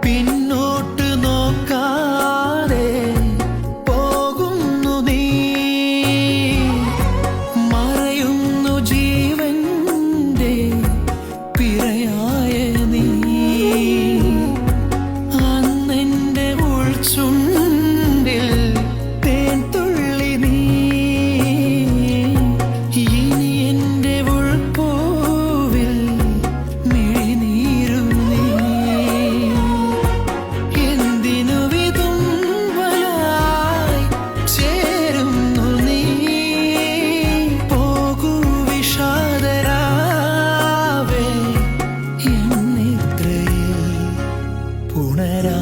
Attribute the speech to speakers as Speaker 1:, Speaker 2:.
Speaker 1: പിന്നോട്ട് നോക്കാതെ പോകുന്നു നീ, മറയുന്നു ജീവന്റെ പിറയായ നീ. അന്നെന്റെ ഉൾച്ചുണ്ടിൽ തേൻ തുള്ളി നീ, ഇനി എന്റെ ഉൾപ്പൂവിൽ മിഴിനീരും നീ. എന്തിനു വിതുമ്പലായി ചേരുന്നു നീ, പോകൂ വിഷാദരാവേ എന്നിത്രയിൽ പുണരാ.